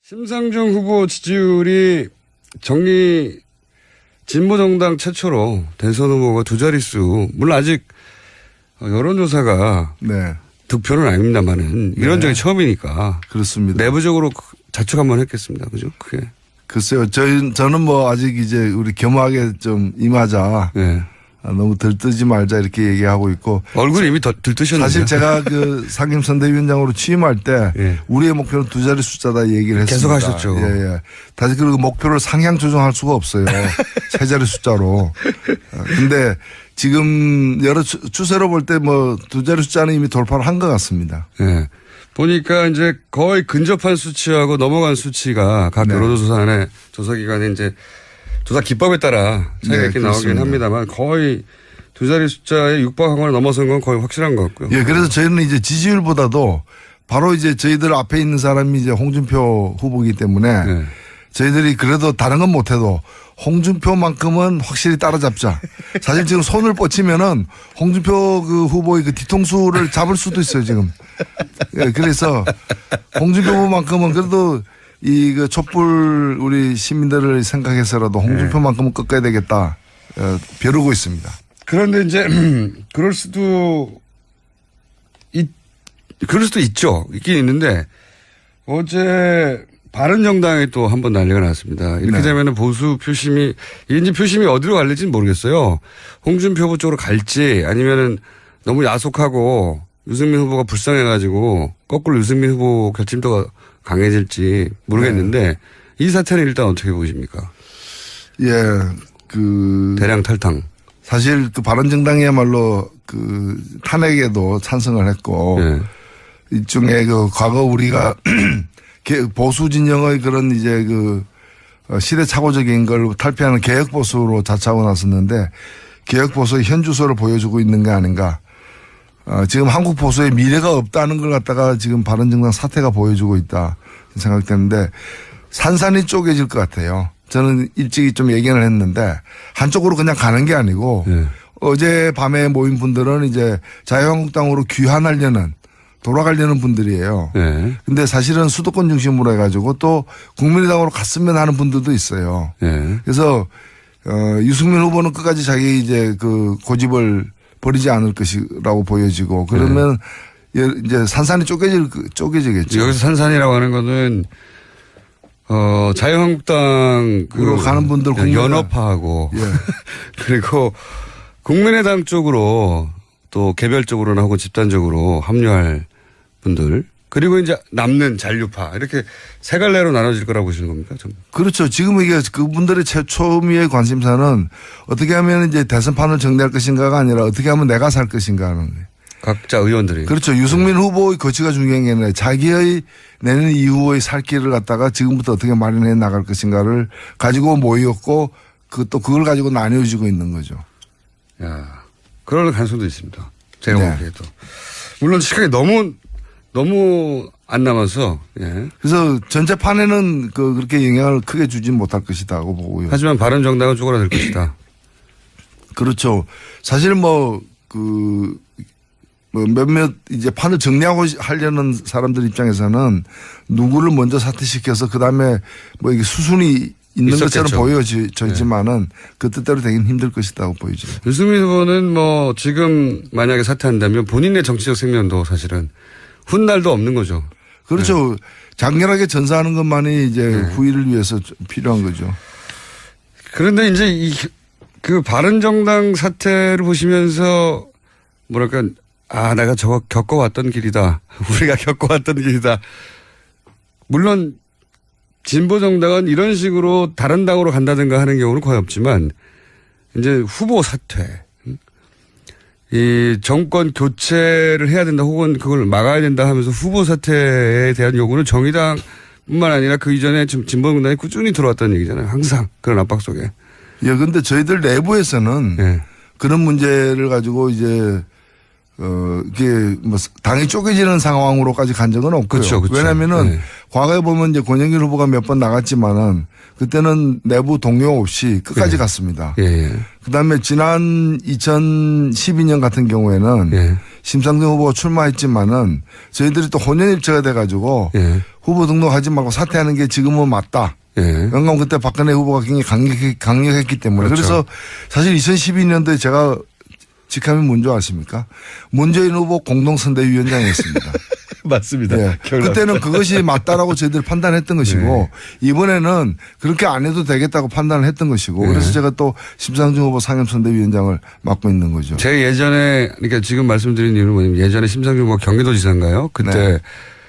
심상정 후보 지지율이 진보정당 최초로 대선 후보가 두 자릿수, 물론 아직 여론조사가 네. 득표는 아닙니다만은 이런 적이 처음이니까. 그렇습니다. 내부적으로 자축 한번 했겠습니다. 그죠? 그게. 글쎄요. 저는 뭐 아직 이제 우리 겸하게 좀 임하자. 네. 너무 들뜨지 말자 이렇게 얘기하고 있고. 얼굴이 이미 들뜨셨는데. 사실 제가 그 상임선대위원장으로 취임할 때 예. 우리의 목표는 두 자리 숫자다 얘기를 했습니다. 계속 하셨죠. 예, 예. 다시 그리고 목표를 상향 조정할 수가 없어요. 세 자리 숫자로. 근데 지금 여러 추세로 볼 때 뭐 두 자리 숫자는 이미 돌파를 한 것 같습니다. 예. 보니까 이제 거의 근접한 수치하고 넘어간 수치가 각 네. 여론조사안에 조사기관에 이제 조사 기법에 따라 차이가 네, 있긴 그렇습니다. 나오긴 합니다만 거의 두 자리 숫자에 육박하거나 넘어선 건 거의 확실한 것 같고요. 예, 그래서 저희는 이제 지지율보다도 바로 이제 저희들 앞에 있는 사람이 이제 홍준표 후보이기 때문에 네. 저희들이 그래도 다른 건 못해도 홍준표만큼은 확실히 따라잡자. 사실 지금 손을 뻗치면은 홍준표 그 후보의 그 뒤통수를 잡을 수도 있어요, 지금. 예, 그래서 홍준표 후보만큼은 그래도 이 그 촛불 우리 시민들을 생각해서라도 홍준표만큼은 꺾어야 되겠다. 벼르고 있습니다. 그런데 이제 그럴 수도 있죠. 있긴 있는데 어제 바른정당에 또 한 번 난리가 났습니다. 이렇게 네. 되면은 보수 표심이 이제 표심이 어디로 갈지는 모르겠어요. 홍준표 후보 쪽으로 갈지 아니면은 너무 야속하고 유승민 후보가 불쌍해가지고 거꾸로 유승민 후보 결집도가 강해질지 모르겠는데 네. 이 사태는 일단 어떻게 보십니까? 예, 대량 탈당. 사실 그 바른정당이야말로 그 탄핵에도 찬성을 했고 네. 일종의 그 과거 우리가 보수 진영의 그런 이제 그 시대착오적인 걸 탈피하는 개혁 보수로 자처하고 나섰는데 개혁 보수의 현주소를 보여주고 있는 게 아닌가. 지금 한국 보수의 미래가 없다는 걸 갖다가 지금 바른정당 사태가 보여주고 있다 생각되는데 산산이 쪼개질 것 같아요. 저는 일찍이 좀 얘기를 했는데 한쪽으로 그냥 가는 게 아니고 네. 어제 밤에 모인 분들은 이제 자유한국당으로 귀환하려는 돌아가려는 분들이에요. 네. 근데 사실은 수도권 중심으로 해가지고 또 국민의당으로 갔으면 하는 분들도 있어요. 네. 그래서 유승민 후보는 끝까지 자기 이제 그 고집을 버리지 않을 것이라고 보여지고 그러면 이제 산산이 쪼개지겠죠. 여기서 산산이라고 하는 거는 자유한국당 그로 가는 분들 연합하고 예. 그리고 국민의당 쪽으로 또 개별적으로나 혹은 집단적으로 합류할 분들 그리고 이제 남는 잔류파 이렇게 세 갈래로 나눠질 거라고 보시는 겁니까? 그렇죠. 지금 이게 그분들의 초미의 관심사는 어떻게 하면 이제 대선판을 정리할 것인가가 아니라 어떻게 하면 내가 살 것인가 하는 거예요. 각자 의원들이. 그렇죠. 유승민 후보의 거취가 중요한 게 아니라 자기의 내년 이후의 살 길을 갖다가 지금부터 어떻게 마련해 나갈 것인가를 가지고 모였고 또 그걸 가지고 나뉘어지고 있는 거죠. 야, 그럴 가능성도 있습니다. 제가 네. 보기에도. 물론 시간이 너무 안 남아서. 예. 그래서 전체판에는 그렇게 영향을 크게 주진 못할 것이다고 보고요. 하지만 바른정당은 쪼그라들 것이다. 그렇죠. 사실 몇몇 이제 판을 정리하고 하려는 사람들 입장에서는 누구를 먼저 사퇴시켜서 그 다음에 이게 수순이 있는 있었겠죠. 것처럼 보여지지만은 그 뜻대로 되긴 힘들 것이라고 보이죠. 유승민 후보는 지금 만약에 사퇴한다면 본인의 정치적 생명도 사실은 훗날도 없는 거죠. 그렇죠. 네. 장렬하게 전사하는 것만이 이제 네. 후위를 위해서 필요한 거죠. 그런데 이제 그 바른정당 사태를 보시면서 뭐랄까 내가 저거 겪어왔던 길이다. 우리가 겪어왔던 길이다. 물론 진보정당은 이런 식으로 다른 당으로 간다든가 하는 경우는 거의 없지만 이제 후보 사퇴, 이 정권 교체를 해야 된다 혹은 그걸 막아야 된다 하면서 후보 사퇴에 대한 요구는 정의당뿐만 아니라 그 이전에 진보정당이 꾸준히 들어왔다는 얘기잖아요. 항상 그런 압박 속에. 예, 근데 저희들 내부에서는 네. 그런 문제를 가지고 이제 이게 뭐 당이 쪼개지는 상황으로까지 간 적은 없고요. 그렇죠, 그렇죠. 왜냐면은 네. 과거에 보면 이제 권영길 후보가 몇 번 나갔지만은 그때는 내부 동요 없이 끝까지 네. 갔습니다. 예, 예. 그다음에 지난 2012년 같은 경우에는 예. 심상정 후보가 출마했지만은 저희들이 또 혼연일체가 돼가지고 예. 후보 등록하지 말고 사퇴하는 게 지금은 맞다. 예. 왜냐하면 그때 박근혜 후보가 굉장히 강력했기 때문에. 그렇죠. 그래서 사실 2012년도에 제가 직함이 뭔지 아십니까? 문재인 후보 공동선대위원장이었습니다. 맞습니다. 예. 그때는 그것이 맞다라고 저희들 판단했던 것이고 이번에는 그렇게 안 해도 되겠다고 판단을 했던 것이고 그래서 제가 또 심상정 후보 상임선대위원장을 맡고 있는 거죠. 제 예전에 그러니까 지금 말씀드린 이유는 뭐냐면 예전에 심상정 후보가 경기도지사인가요? 그때 네.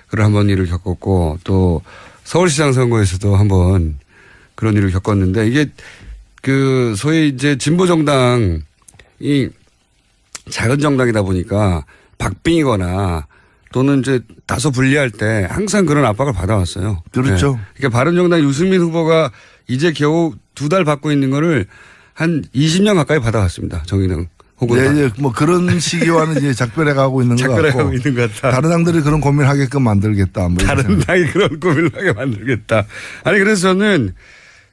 그런 한번 일을 겪었고 또 서울시장 선거에서도 한번 그런 일을 겪었는데 이게 그 소위 이제 진보 정당이 작은 정당이다 보니까 박빙이거나 또는 이제 다소 불리할 때 항상 그런 압박을 받아왔어요. 그렇죠. 네. 그러니까 바른정당 유승민 후보가 이제 겨우 2달 받고 있는 거를 한 20년 가까이 받아왔습니다. 정의당 혹은 네, 예, 뭐 그런 시기와는 이제 작별해 가고 있는 것 작별해 같고 가고 있는 것 같다. 다른 당들이 그런 고민을 하게끔 만들겠다. 뭐 이런 다른 생각. 당이 그런 고민을 하게 만들겠다. 아니 그래서 저는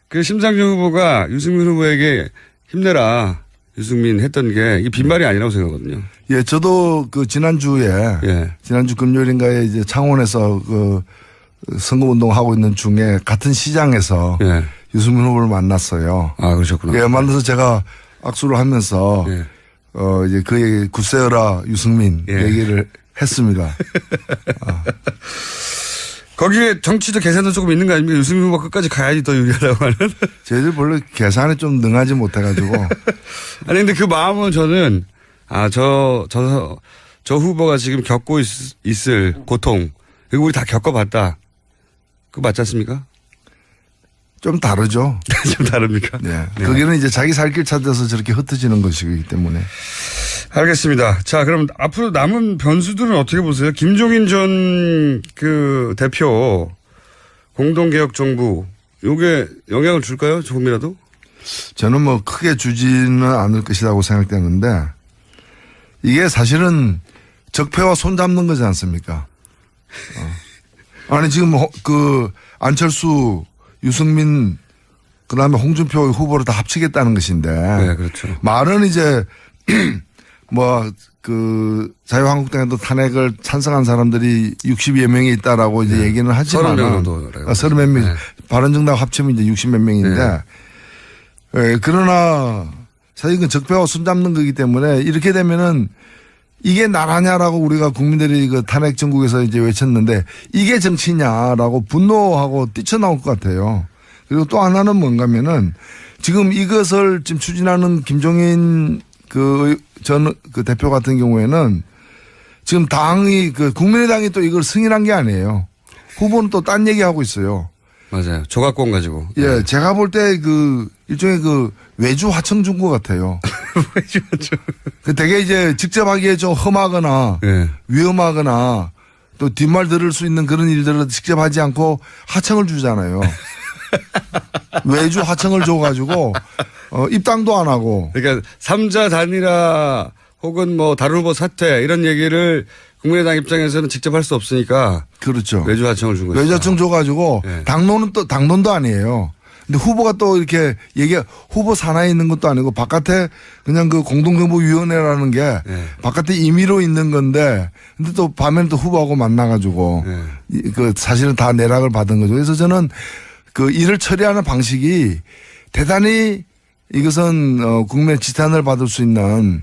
그 심상정 후보가 유승민 후보에게 힘내라. 유승민 했던 게 이게 빈말이 아니라고 생각하거든요. 예, 저도 그 지난주에 예. 지난주 금요일인가에 이제 창원에서 그 선거 운동하고 있는 중에 같은 시장에서 예. 유승민 후보를 만났어요. 아, 그러셨구나. 예, 만나서 제가 악수를 하면서 예. 이제 그에게 굳세어라 유승민 예. 얘기를 했습니다. 거기에 정치적 계산도 조금 있는 거 아닙니까? 유승민 후보가 끝까지 가야지 더 유리하다고 하는. 저희들 원래 계산에 좀 능하지 못해가지고 아니, 근데 그 마음은 저는, 저 후보가 지금 겪고 있을 고통, 이거 우리 다 겪어봤다. 그거 맞지 않습니까? 좀 다르죠. 좀 다릅니까? 네. 네. 거기는 이제 자기 살 길 찾아서 저렇게 흩어지는 것이기 때문에. 알겠습니다. 자, 그럼 앞으로 남은 변수들은 어떻게 보세요? 김종인 전 그 대표 공동개혁정부 요게 영향을 줄까요? 조금이라도? 저는 뭐 크게 주지는 않을 것이라고 생각되는데 이게 사실은 적폐와 손잡는 거지 않습니까? 아니 지금 그 안철수, 유승민 그다음에 홍준표 후보를 다 합치겠다는 것인데 네, 그렇죠. 말은 이제 뭐 그 자유한국당에도 탄핵을 찬성한 사람들이 60여 명이 있다라고 이제 얘기는 하지만 30명 정도라고. 30몇 명 네. 바른정당 합치면 이제 60몇 명인데 예, 그러나 사실 그 적폐와 손잡는 거기 때문에 이렇게 되면은 이게 나라냐라고 우리가 국민들이 그 탄핵 정국에서 이제 외쳤는데 이게 정치냐라고 분노하고 뛰쳐나올 것 같아요. 그리고 또 하나는 뭔가면은 지금 이것을 지금 추진하는 김종인 그 대표 같은 경우에는 지금 당이 그 국민의당이 또 이걸 승인한 게 아니에요. 후보는 또 딴 얘기하고 있어요. 맞아요. 조각권 가지고. 예, 네. 제가 볼 때 그 일종의 그 외주 하청 준 것 같아요. 외주 하청. 그 되게 이제 직접 하기에 좀 험하거나 네. 위험하거나 또 뒷말 들을 수 있는 그런 일들을 직접 하지 않고 하청을 주잖아요. 외주 하청을 줘가지고 입당도 안 하고. 그러니까 3자 단일화 혹은 뭐 다른 후보 사퇴 이런 얘기를 국민의당 입장에서는 직접 할 수 없으니까 그렇죠. 외주 하청을 준 거죠. 외주 하청 줘가지고 네. 당론은 또 당론도 아니에요. 근데 후보가 또 이렇게 후보 산하에 있는 것도 아니고 바깥에 그냥 그 공동정부위원회라는 게 네. 바깥에 임의로 있는 건데 근데 또 밤에는 또 후보하고 만나가지고 네. 그 사실은 다 내락을 받은 거죠. 그래서 저는 그 일을 처리하는 방식이 대단히 이것은 국민의 지탄을 받을 수 있는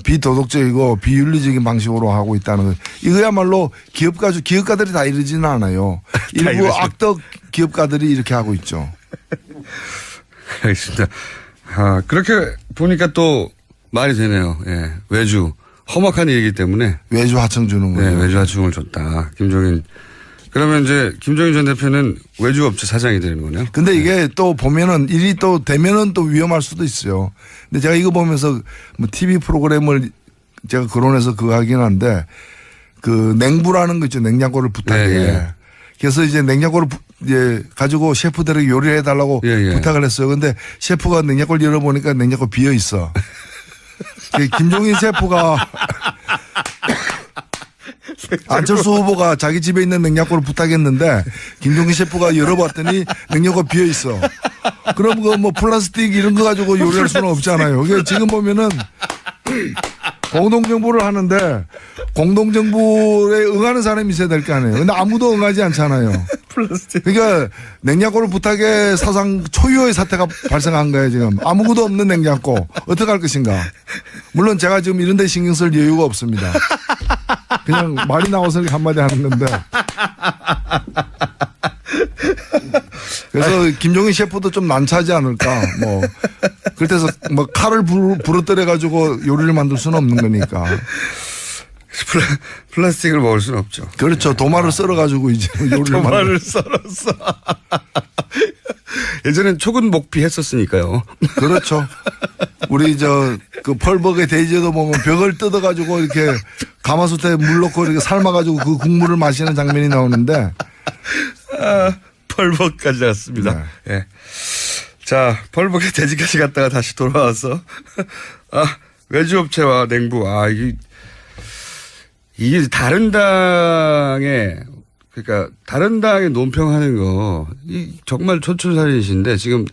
비도덕적이고 비윤리적인 방식으로 하고 있다는 거. 이거야말로 기업가들이 다 이러지는 않아요. 일부 이러죠. 악덕 기업가들이 이렇게 하고 있죠. 알겠습니다. 그렇게 보니까 또 말이 되네요. 예. 외주. 험악한 얘기이기 때문에. 외주 하청 주는 거예요. 네, 외주 하청을 줬다. 김종인. 그러면 이제 김종인 전 대표는 외주업체 사장이 되는 거네요. 근데 이게 또 보면은 일이 또 되면은 또 위험할 수도 있어요. 근데 제가 이거 보면서 뭐 TV 프로그램을 제가 거론해서 그거 하긴 한데 그 냉부라는 거 있죠. 냉장고를 부탁해. 네, 예. 그래서 이제 냉장고를 가지고 셰프들에게 요리를 해달라고 예. 부탁을 했어요. 근데 셰프가 냉장고를 열어보니까 냉장고 비어 있어. 김종인 셰프가 안철수 후보가 자기 집에 있는 냉장고를 부탁했는데 김종인 셰프가 열어봤더니 냉장고가 비어 있어. 그럼 그 뭐 플라스틱 이런 거 가지고 요리할 수는 없잖아요. 그게 지금 보면은 공동정부를 하는데 공동정부에 응하는 사람이 있어야 될 거 아니에요. 근데 아무도 응하지 않잖아요. 플라스틱. 그러니까 냉장고를 부탁해 사상 초유의 사태가 발생한 거예요 지금. 아무것도 없는 냉장고 어떻게 할 것인가. 물론 제가 지금 이런 데 신경 쓸 여유가 없습니다. 그냥 말이 나와서 한마디 하는 건데. 그래서 김종인 셰프도 좀 난처하지 않을까. 뭐 그래서 뭐 칼을 부러뜨려 가지고 요리를 만들 수는 없는 거니까. 플라스틱을 먹을 수는 없죠. 그렇죠. 도마를 썰어 가지고 이제 요리를 도마를 썰었어. 예전엔 초근 목피 했었으니까요. 그렇죠. 우리 그 펄벅의 대제도 보면 벽을 뜯어 가지고 이렇게 가마솥에 물 넣고 이렇게 삶아 가지고 그 국물을 마시는 장면이 나오는데. 펄벅까지 왔습니다. 네. 예. 자, 펄벅의 돼지까지 갔다가 다시 돌아와서 외주업체와 냉부. 이게 다른 당의 그러니까 다른 당의 논평하는 거 정말 촌철살인이신데 지금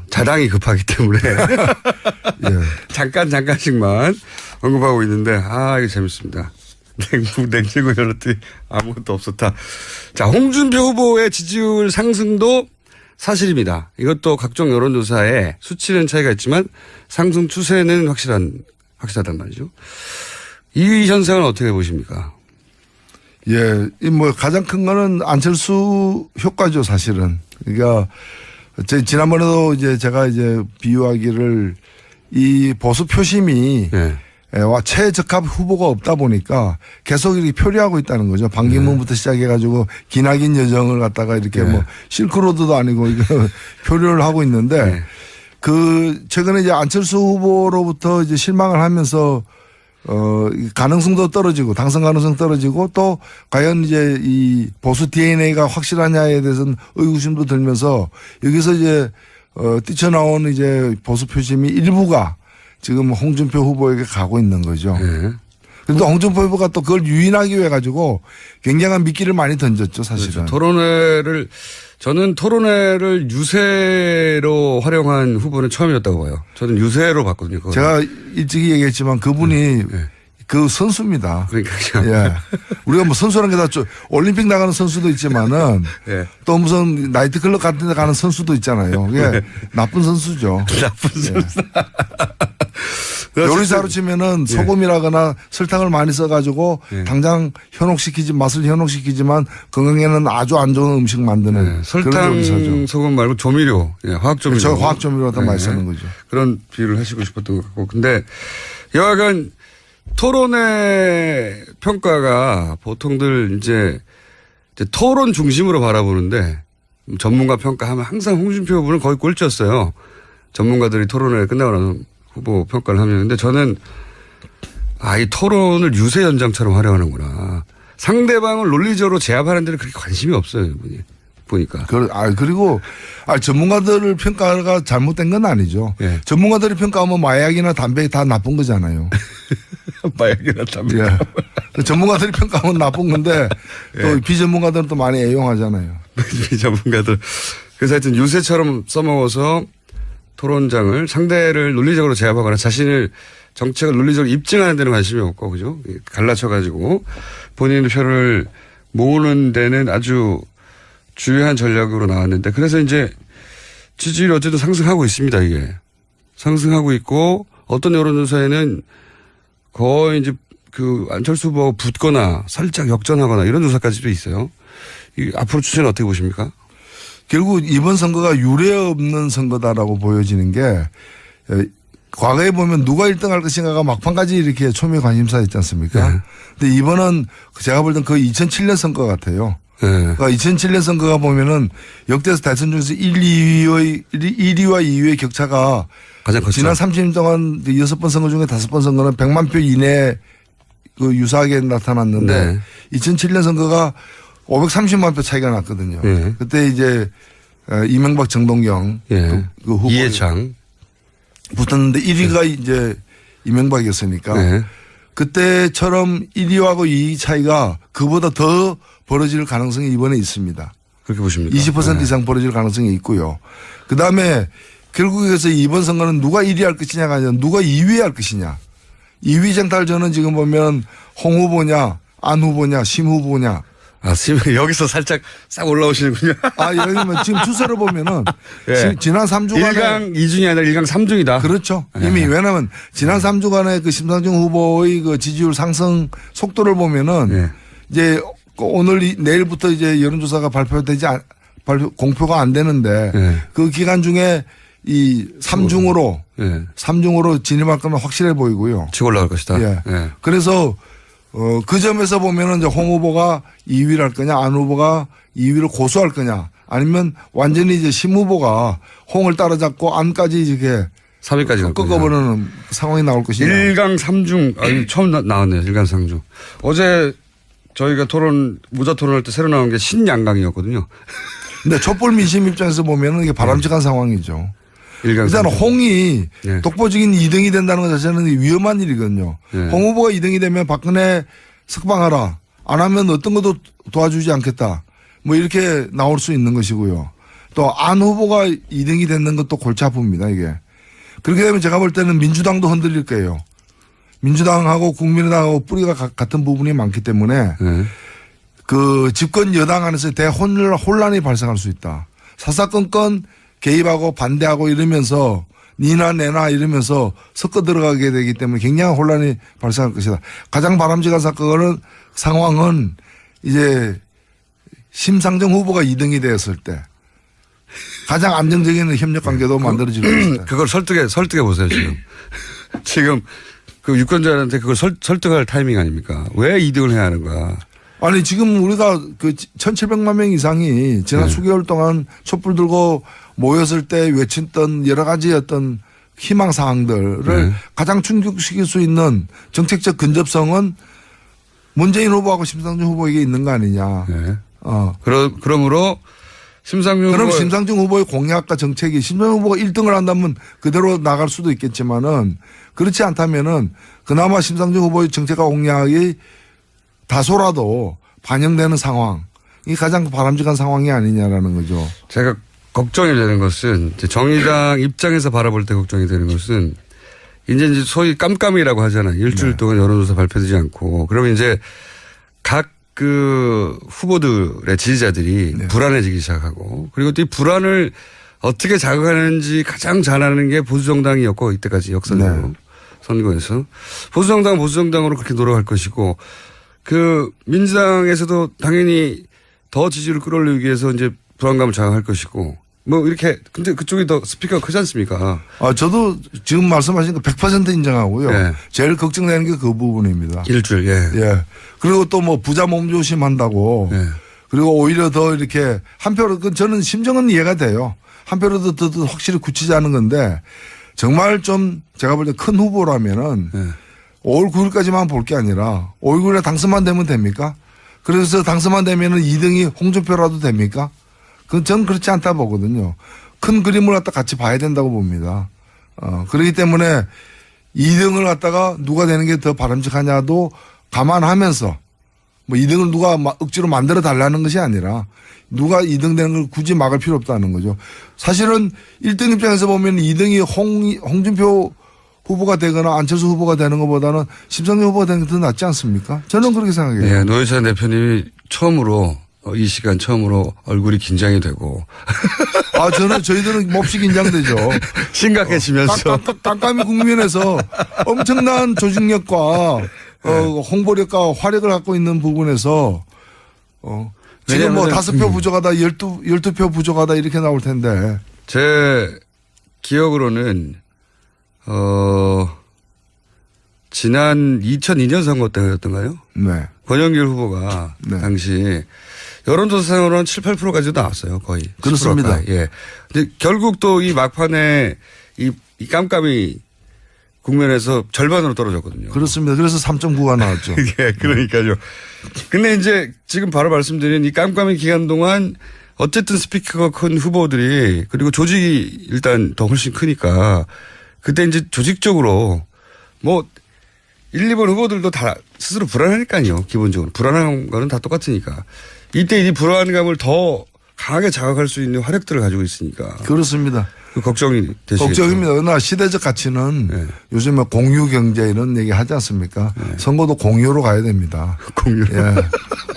자당이 급하기 때문에 예. 잠깐씩만 언급하고 있는데 이거 재밌습니다. 냉장고 열었더니 아무것도 없었다. 자, 홍준표 후보의 지지율 상승도 사실입니다. 이것도 각종 여론조사에 수치는 차이가 있지만 상승 추세는 확실하단 말이죠. 이 현상은 어떻게 보십니까? 예, 뭐 가장 큰 거는 안철수 효과죠, 사실은. 그러니까 지난번에도 이제 제가 이제 비유하기를 이 보수 표심이 네. 최적합 후보가 없다 보니까 계속 이렇게 표류하고 있다는 거죠. 반기문부터 시작해가지고 기나긴 여정을 갖다가 이렇게 뭐 실크로드도 아니고 이거 표류를 하고 있는데 최근에 이제 안철수 후보로부터 이제 실망을 하면서 가능성도 떨어지고 당선 가능성 떨어지고 또 과연 이제 이 보수 DNA가 확실하냐에 대해서는 의구심도 들면서 여기서 이제 뛰쳐나온 이제 보수 표심이 일부가 지금 홍준표 후보에게 가고 있는 거죠. 네. 그런데 홍준표 후보가 또 그걸 유인하기 위해 가지고 굉장한 미끼를 많이 던졌죠, 사실은. 그렇죠. 저는 토론회를 유세로 활용한 후보는 처음이었다고 봐요. 저는 유세로 봤거든요. 그거는. 제가 일찍이 얘기했지만 그분이 그 선수입니다. 그러니까요. 예. 우리가 뭐 선수라는 게 다 올림픽 나가는 선수도 있지만은 또 무슨 나이트클럽 같은 데 가는 선수도 있잖아요. 그게 나쁜 선수죠. 나쁜 선수. 요리사로 치면은 소금이라거나 설탕을 많이 써가지고 당장 맛을 현혹시키지만 건강에는 아주 안 좋은 음식 만드는 설탕, 요리사죠. 소금 말고 조미료, 화학조미료. 저 화학조미료 더 많이 쓰는 거죠. 그런 비유를 하시고 싶었던 것 같고. 근데 여하간 토론의 평가가 보통들 이제 토론 중심으로 바라보는데 전문가 평가하면 항상 홍준표 후보는 거의 꼴찌였어요. 전문가들이 토론회 끝나고 나서 후보 평가를 하면. 근데 저는 이 토론을 유세 연장처럼 활용하는구나. 상대방을 논리적으로 제압하는 데는 그렇게 관심이 없어요. 이분이. 보니까. 그리고 전문가들을 평가가 잘못된 건 아니죠. 예. 전문가들이 평가하면 마약이나 담배 다 나쁜 거잖아요. 마약이나 담배. 예. 전문가들이 평가하면 나쁜 건데 또 비전문가들은 또 많이 애용하잖아요. 비전문가들. 그래서 하여튼 유세처럼 써먹어서 토론장을 상대를 논리적으로 제압하거나 자신을 정책을 논리적으로 입증하는 데는 관심이 없고, 그죠? 갈라쳐가지고 본인의 표를 모으는 데는 아주 주요한 전략으로 나왔는데, 그래서 이제 지지율이 어쨌든 상승하고 있습니다, 이게. 상승하고 있고, 어떤 여론조사에는 거의 이제 안철수 후보가 붙거나 살짝 역전하거나 이런 조사까지도 있어요. 앞으로 추세는 어떻게 보십니까? 결국 이번 선거가 유례 없는 선거다라고 보여지는 게 과거에 보면 누가 1등 할 것인가가 막판까지 이렇게 초미의 관심사였지 않습니까? 근데 이번은 제가 볼 땐 거의 2007년 선거 같아요. 그러니까 2007년 선거가 보면은 역대 대선 중에서 1위와 2위의 격차가 가장 컸죠. 지난 30년 동안 6번 선거 중에 5번 선거는 100만 표 이내 유사하게 나타났는데 2007년 선거가 530만 표 차이가 났거든요. 그때 이제 이명박 정동영 그 후보 이해창 붙었는데 1위가 이제 이명박이었으니까 그때처럼 1위하고 2위 차이가 그보다 더 벌어질 가능성이 이번에 있습니다. 그렇게 보십니까? 20% 네. 이상 벌어질 가능성이 있고요. 그다음에 결국에서 이번 선거는 누가 1위 할 것이냐가 아니라 누가 2위 할 것이냐. 2위 쟁탈전은 지금 보면 홍 후보냐 안 후보냐 심 후보냐. 아, 여기서 살짝 싹 올라오시는군요. 아, 예를 들면 지금 추세를 보면은 예. 지난 3주간에 1강 2중이 아니라 1강 3중이다. 그렇죠. 예. 이미 왜냐하면 지난 3주간의 그 심상정 후보의 그 지지율 상승 속도를 보면은 예. 이제 오늘 내일부터 이제 여론조사가 공표가 안 되는데 예. 그 기간 중에 이 3중으로 예. 3중으로 진입할 거는 확실해 보이고요. 치고 올라갈 것이다. 예. 예. 그래서 그 점에서 보면은 이제 홍 후보가 2위를 할 거냐, 안 후보가 2위를 고수할 거냐, 아니면 완전히 이제 심 후보가 홍을 따라잡고 안까지 이렇게 3위까지 꺾어버리는 상황이 나올 것이냐. 1강 3중, 아니, 처음 나왔네요. 1강 3중. 어제 저희가 모자 토론할 때 새로 나온 게 신양강이었거든요. 근데 촛불 민심 입장에서 보면은 이게 바람직한 상황이죠. 1강 일단 3중. 홍이 예. 독보적인 2등이 된다는 것 자체는 위험한 일이거든요. 예. 홍 후보가 2등이 되면 박근혜 석방하라. 안 하면 어떤 것도 도와주지 않겠다. 뭐 이렇게 나올 수 있는 것이고요. 또 안 후보가 2등이 되는 것도 골치 아픕니다. 이게. 그렇게 되면 제가 볼 때는 민주당도 흔들릴 거예요. 민주당하고 국민의당하고 뿌리가 같은 부분이 많기 때문에 예. 그 집권 여당 안에서 대혼란이 발생할 수 있다. 사사건건 개입하고 반대하고 이러면서 니나 내나 이러면서 섞어 들어가게 되기 때문에 굉장한 혼란이 발생할 것이다. 가장 바람직한 상황은 이제 심상정 후보가 2등이 되었을 때 가장 안정적인 협력 관계도 만들어질 것이다. 그걸 설득해 보세요, 지금. 지금 그 유권자한테 그걸 설득할 타이밍 아닙니까? 왜 2등을 해야 하는가? 아니 지금 우리가 그 1,700만 명 이상이 지난 네. 수개월 동안 촛불 들고 모였을 때 외쳤던 여러 가지 어떤 희망 사항들을 네. 가장 충족시킬 수 있는 정책적 근접성은 문재인 후보하고 심상정 후보에게 있는 거 아니냐. 네. 어. 그러므로 심상정 그럼 후보 심상정 후보의 공약과 정책이 심상정 후보가 1등을 한다면 그대로 나갈 수도 있겠지만은 그렇지 않다면은 그나마 심상정 후보의 정책과 공약이 다소라도 반영되는 상황이 가장 바람직한 상황이 아니냐라는 거죠. 제가 걱정이 되는 것은 이제 정의당 입장에서 바라볼 때 걱정이 되는 것은 이제 소위 깜깜이라고 하잖아요. 일주일 네. 동안 여론조사 발표되지 않고 그러면 이제 각 그 후보들의 지지자들이 네. 불안해지기 시작하고 그리고 또 이 불안을 어떻게 자극하는지 가장 잘하는 게 보수정당이었고 이때까지 역사적으로 네. 선거에서 보수정당은 보수정당으로 그렇게 노력할 것이고 그 민주당에서도 당연히 더 지지를 끌어올리기 위해서 이제 불안감을 자극할 것이고 뭐 이렇게 근데 그쪽이 더 스피커가 크지 않습니까? 저도 지금 말씀하신 거 100% 인정하고요. 네. 제일 걱정되는 게 그 부분입니다. 일주일 예. 그리고 또 뭐 부자 몸조심한다고. 네. 그리고 오히려 더 이렇게 한 표로 저는 심정은 이해가 돼요. 한 표로 더 확실히 굳히자는 건데 정말 좀 제가 볼 때 큰 후보라면은 네. 5월 9일까지만 볼 게 아니라 5월 9일에 당선만 되면 됩니까? 그래서 당선만 되면은 2등이 홍준표라도 됩니까? 전 그렇지 않다 보거든요. 큰 그림을 갖다 같이 봐야 된다고 봅니다. 그렇기 때문에 2등을 갖다가 누가 되는 게 더 바람직하냐도 감안하면서 뭐 2등을 누가 억지로 만들어 달라는 것이 아니라 누가 2등 되는 걸 굳이 막을 필요 없다는 거죠. 사실은 1등 입장에서 보면 2등이 홍준표 후보가 되거나 안철수 후보가 되는 것보다는 심상정 후보가 되는 게 더 낫지 않습니까? 저는 그렇게 생각해요. 네, 노회찬 대표님이 처음으로 이 시간 처음으로 얼굴이 긴장이 되고 저희들은 몹시 긴장되죠. 심각해지면서 깜깜이 국면에서 엄청난 조직력과 홍보력과 화력을 갖고 있는 부분에서 지금 뭐 왜냐하면 5표 부족하다 12표 부족하다 이렇게 나올 텐데. 제 기억으로는 지난 2002년 선거 때였던가요? 네. 권영길 후보가 네. 당시 여론조사상으로는 7, 8%까지도 나왔어요. 거의. 그렇습니다. 10% 가까이. 예. 근데 결국 또 이 막판에 이 깜깜이 국면에서 절반으로 떨어졌거든요. 그렇습니다. 그래서 3.9가 나왔죠. 예, 그러니까요. 근데 이제 지금 바로 말씀드린 이 깜깜이 기간 동안 어쨌든 스피커가 큰 후보들이 그리고 조직이 일단 더 훨씬 크니까 그때 이제 조직적으로 뭐 1, 2번 후보들도 다 스스로 불안하니까요. 기본적으로. 불안한 거는 다 똑같으니까. 이때 이 불안감을 더 강하게 자극할 수 있는 화력들을 가지고 있으니까. 그렇습니다. 그 걱정이 되시겠죠. 걱정입니다. 그러나 시대적 가치는 네. 요즘에 공유 경제 이런 얘기 하지 않습니까? 네. 선거도 공유로 가야 됩니다. 공유로. 예.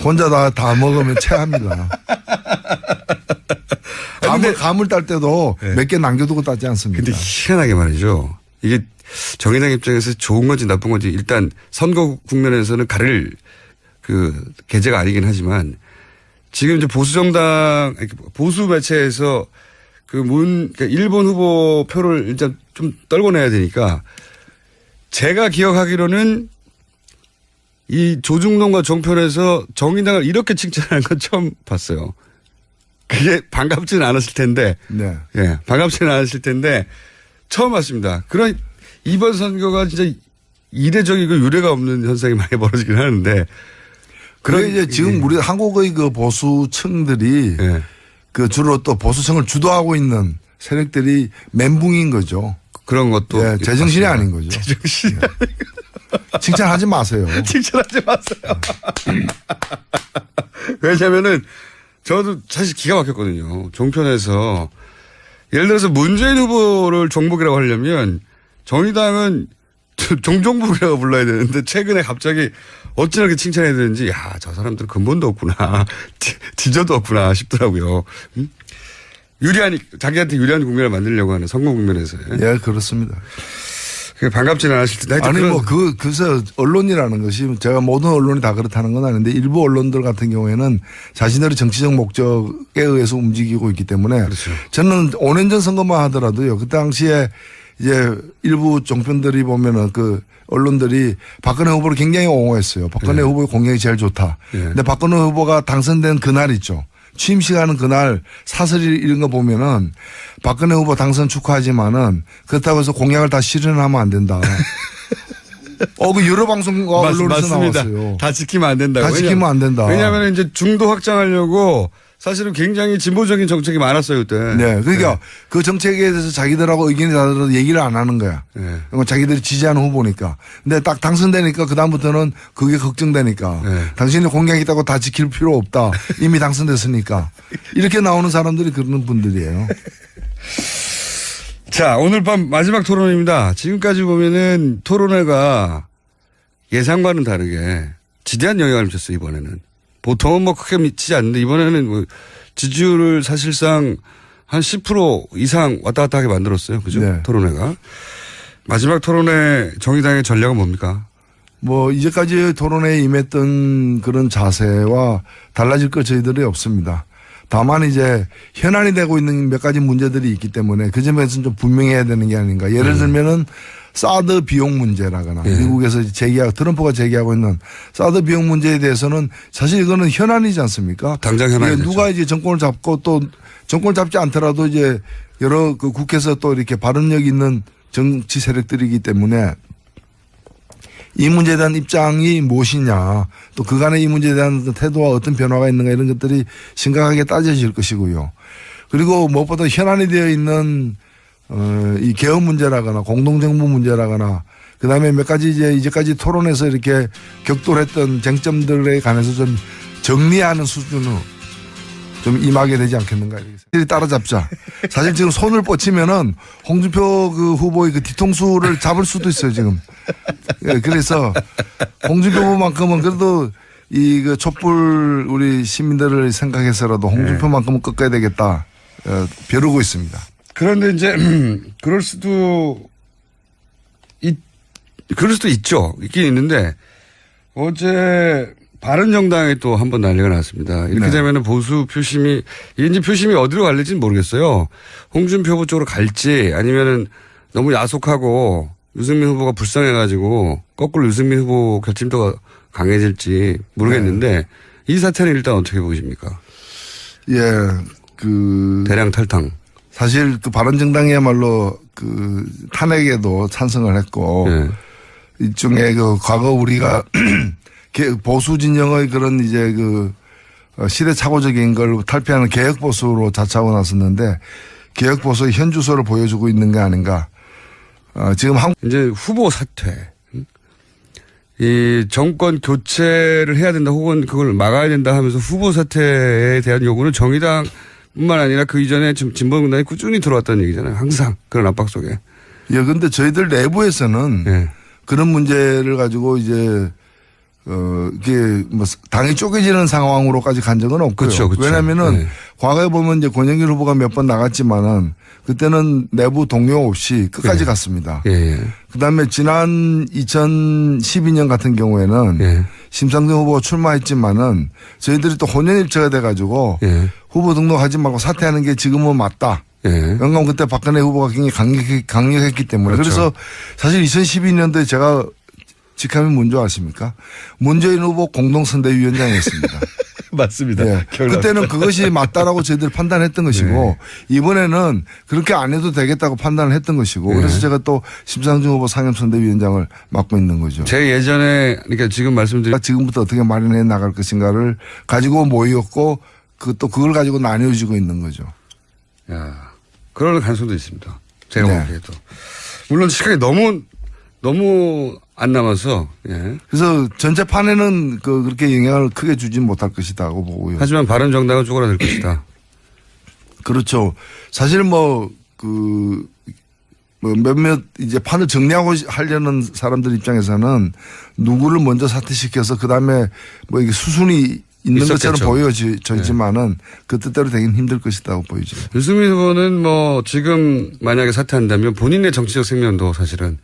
혼자 다 먹으면 체합니다. 감을 딸 때도 네. 몇 개 남겨두고 따지 않습니까? 근데 희한하게 말이죠. 이게 정의당 입장에서 좋은 건지 나쁜 건지 일단 선거 국면에서는 가릴 그 계제가 아니긴 하지만 지금 이제 보수정당, 보수 매체에서 그러니까 일본 후보 표를 일단 좀 떨궈내야 되니까 제가 기억하기로는 이 조중동과 종편에서 정의당을 이렇게 칭찬하는 건 처음 봤어요. 그게 반갑지는 않았을 텐데. 네. 예, 반갑지는 않았을 텐데 처음 봤습니다. 그런 이번 선거가 진짜 이례적이고 유례가 없는 현상이 많이 벌어지긴 하는데. 그래 이제 지금 우리 한국의 그 보수층들이 예. 그 주로 또 보수층을 주도하고 있는 세력들이 멘붕인 거죠. 그런 것도. 예, 제정신이 아닌 거죠. 제정신이 예. 칭찬하지 마세요. 칭찬하지 마세요. 왜냐면은 저도 사실 기가 막혔거든요. 종편에서 예를 들어서 문재인 후보를 종북이라고 하려면 정의당은 종종북이라고 불러야 되는데 최근에 갑자기 어찌 이렇게 칭찬해야 되는지 야, 저 사람들은 근본도 없구나. 지저도 없구나 싶더라고요. 자기한테 유리한 국면을 만들려고 하는 선거 국면에서. 예, 그렇습니다. 그게 반갑지는 않으실 텐데. 아니 그래서 언론이라는 것이 제가 모든 언론이 다 그렇다는 건 아닌데 일부 언론들 같은 경우에는 자신들의 정치적 목적에 의해서 움직이고 있기 때문에 그렇죠. 저는 5년 전 선거만 하더라도요. 그 당시에 이제 일부 종편들이 보면은 그 언론들이 박근혜 후보를 굉장히 옹호했어요. 박근혜 후보의 공약이 제일 좋다. 근데 박근혜 후보가 당선된 그날 있죠. 취임식하는 그날 사설이 이런 거 보면은 박근혜 후보 당선 축하하지만은 그렇다고 해서 공약을 다 실현하면 안 된다. 그 여러 방송과 언론에서 맞습니다. 나왔어요. 다 지키면 안 된다고. 다 지키면 안 된다. 왜냐하면 이제 중도 확장하려고 사실은 굉장히 진보적인 정책이 많았어요 그때. 네, 그러니까 그 정책에 대해서 자기들하고 의견이 다르더라도 얘기를 안 하는 거야. 네. 자기들이 지지하는 후보니까. 근데 딱 당선되니까 그 다음부터는 그게 걱정되니까. 네. 당신이 공약 있다고 다 지킬 필요 없다. 이미 당선됐으니까. 이렇게 나오는 사람들이 그런 분들이에요. 자, 오늘 밤 마지막 토론입니다. 지금까지 보면은 토론회가 예상과는 다르게 지대한 영향을 미쳤어요 이번에는. 보통은 뭐 크게 미치지 않는데 이번에는 뭐 지지율을 사실상 한 10% 이상 왔다 갔다 하게 만들었어요. 그죠? 네. 토론회가. 마지막 토론회 정의당의 전략은 뭡니까? 뭐 이제까지 토론회에 임했던 그런 자세와 달라질 것 저희들이 없습니다. 다만 이제 현안이 되고 있는 몇 가지 문제들이 있기 때문에 그 점에서는 좀 분명해야 되는 게 아닌가. 예를 들면은 사드 비용 문제라거나 미국에서 트럼프가 제기하고 있는 사드 비용 문제에 대해서는 사실 이거는 현안이지 않습니까? 당장 현안이죠. 누가 이제 정권을 잡고 또 정권을 잡지 않더라도 이제 여러 그 국회에서 또 이렇게 발언력 있는 정치 세력들이기 때문에 이 문제에 대한 입장이 무엇이냐 또 그간의 이 문제에 대한 태도와 어떤 변화가 있는가 이런 것들이 심각하게 따져질 것이고요. 그리고 무엇보다 현안이 되어 있는 이 개헌 문제라거나 공동정부 문제라거나 그다음에 몇 가지 이제까지 토론에서 이렇게 격돌했던 쟁점들에 관해서 좀 정리하는 수준으로 좀 임하게 되지 않겠는가 이렇게 따라잡자. 사실 지금 손을 뻗치면은 홍준표 그 후보의 그 뒤통수를 잡을 수도 있어요 지금. 그래서 홍준표 후보만큼은 그래도 이 그 촛불 우리 시민들을 생각해서라도 홍준표만큼은 꺾어야 되겠다. 벼르고 있습니다. 그런데 이제 그럴 수도 있죠. 있긴 있는데 어제 바른정당에 또 한 번 난리가 났습니다. 이렇게 되면은 보수 표심이 이제 표심이 어디로 갈릴지는 모르겠어요. 홍준표 후보 쪽으로 갈지 아니면은 너무 야속하고 유승민 후보가 불쌍해가지고 거꾸로 유승민 후보 결집도가 강해질지 모르겠는데 이 사태는 일단 어떻게 보십니까? 예, 대량 탈당. 사실 그 바른정당이야말로 그 탄핵에도 찬성을 했고 일종의 그 과거 우리가 보수 진영의 그런 이제 그 시대착오적인 걸 탈피하는 개혁 보수로 자처하고 나섰는데 개혁 보수의 현주소를 보여주고 있는 게 아닌가. 지금 이제 후보 사퇴. 이 정권 교체를 해야 된다 혹은 그걸 막아야 된다 하면서 후보 사퇴에 대한 요구는 정의당뿐만 아니라 그 이전에 지금 진보정당이 꾸준히 들어왔다는 얘기잖아요. 항상 그런 압박 속에. 예, 근데 저희들 내부에서는 예. 그런 문제를 가지고 이제 이게 뭐 당이 쪼개지는 상황으로까지 간 적은 없고요. 그렇죠, 그렇죠. 왜냐면은 네. 과거에 보면 이제 권영길 후보가 몇 번 나갔지만은 그때는 내부 동료 없이 끝까지 예. 갔습니다. 예, 예. 그다음에 지난 2012년 같은 경우에는 예. 심상정 후보가 출마했지만은 저희들이 또 혼연일체가 돼가지고 예. 후보 등록하지 말고 사퇴하는 게 지금은 맞다. 예. 왜냐하면 그때 박근혜 후보가 굉장히 강력했기 때문에. 그렇죠. 그래서 사실 2012년도에 제가 직함이 뭔지 아십니까? 문재인 후보 공동선대위원장이었습니다. 맞습니다. 예. 그때는 그것이 맞다라고 저희들 판단했던 것이고 이번에는 그렇게 안 해도 되겠다고 판단을 했던 것이고 그래서 제가 또 심상정 후보 상임선대위원장을 맡고 있는 거죠. 제 예전에 그러니까 지금 말씀드린 지금부터 어떻게 마련해 나갈 것인가를 가지고 모였고 또 그걸 가지고 나뉘어지고 있는 거죠. 야, 그럴 가능성도 있습니다. 제가 네. 보기에도. 물론 시간이 너무 안 남아서, 예. 그래서 전체판에는 그렇게 영향을 크게 주진 못할 것이다고 보고요. 하지만 바른정당은 쪼그라들 것이다. 그렇죠. 사실 몇몇 이제 판을 정리하고 하려는 사람들 입장에서는 누구를 먼저 사퇴시켜서 그 다음에 뭐 이게 수순이 있는 있었겠죠. 것처럼 보여지지만은 그 뜻대로 되긴 힘들 것이라고 보이죠. 유승민 후보는 뭐 지금 만약에 사퇴한다면 본인의 정치적 생명도 사실은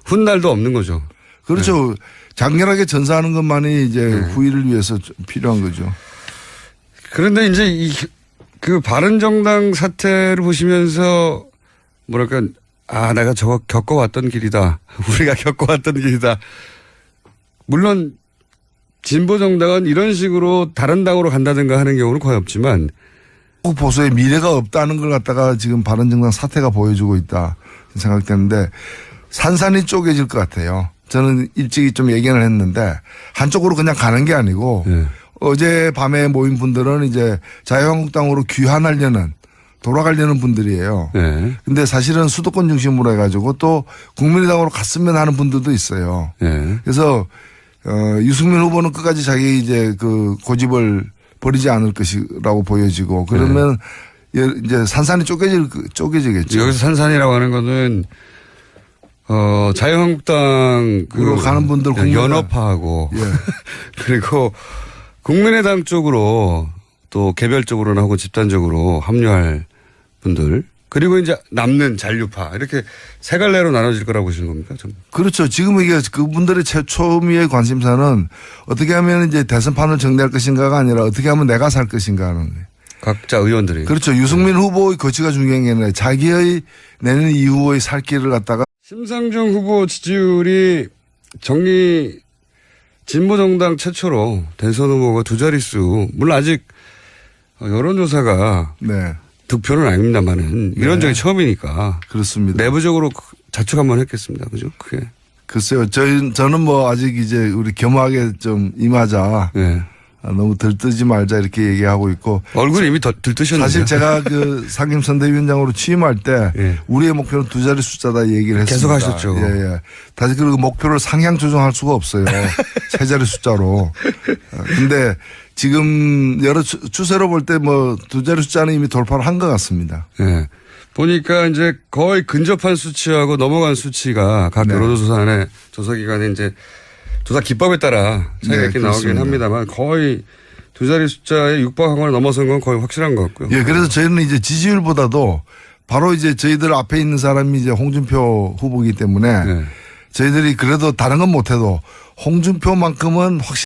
훗날도 없는 거죠. 그렇죠. 네. 장렬하게 전사하는 것만이 이제 후위를 위해서 필요한 거죠. 그런데 이제 그 바른정당 사태를 보시면서 뭐랄까, 아, 내가 저거 겪어왔던 길이다. 우리가 겪어왔던 길이다. 물론 진보정당은 이런 식으로 다른 당으로 간다든가 하는 경우는 거의 없지만 보수의 미래가 없다는 걸 갖다가 지금 바른정당 사태가 보여주고 있다 생각되는데 산산이 쪼개질 것 같아요. 저는 일찍이 좀 예견을 했는데 한쪽으로 그냥 가는 게 아니고 네. 어젯밤에 모인 분들은 이제 자유한국당으로 돌아가려는 분들이에요. 네. 근데 사실은 수도권 중심으로 해가지고 또 국민의당으로 갔으면 하는 분들도 있어요. 네. 그래서 유승민 후보는 끝까지 자기 이제 그 고집을 버리지 않을 것이라고 보여지고 그러면 이제 산산이 쪼개지겠죠. 여기서 산산이라고 하는 거는 자유한국당 가는 분들 연합하고 예. 그리고 국민의당 쪽으로 또 개별적으로나 하고 집단적으로 합류할 분들 그리고 이제 남는 잔류파 이렇게 세 갈래로 나눠질 거라고 보시는 겁니까? 그렇죠. 지금 이게 그분들의 초미의 관심사는 어떻게 하면 이제 대선판을 정리할 것인가가 아니라 어떻게 하면 내가 살 것인가 하는 거예요. 각자 의원들이. 그렇죠. 유승민 후보의 거취가 중요한 게 아니라 자기의 내년 이후의 살 길을 갖다가 심상정 후보 지지율이 진보정당 최초로 대선 후보가 두 자릿수 물론 아직 여론조사가 네. 득표는 아닙니다만은 이런 적이 처음이니까 그렇습니다. 내부적으로 자축 한번 했겠습니다. 그죠? 그게. 글쎄요. 저는 뭐 아직 이제 우리 겸하게 좀 임하자. 네. 너무 들뜨지 말자 이렇게 얘기하고 있고. 얼굴이 이미 들뜨셨는데. 사실 제가 그 상임선대위원장으로 취임할 때 예. 우리의 목표는 두 자리 숫자다 얘기를 했습니다. 계속 하셨죠. 예. 다시 그리고 목표를 상향 조정할 수가 없어요. 세 자리 숫자로. 근데 지금 여러 추세로 볼 때 뭐 두 자리 숫자는 이미 돌파를 한 것 같습니다. 예. 보니까 이제 거의 근접한 수치하고 넘어간 수치가 각 네. 여론조사안에 조사기관에 이제 조사 기법에 따라 차이가 있긴 나오긴 합니다만 거의 두 자리 숫자에 육박하거나 넘어선 건 거의 확실한 것 같고요. 예, 그래서 저희는 이제 지지율보다도 바로 이제 저희들 앞에 있는 사람이 이제 홍준표 후보이기 때문에 네. 저희들이 그래도 다른 건 못해도 홍준표만큼은 확실히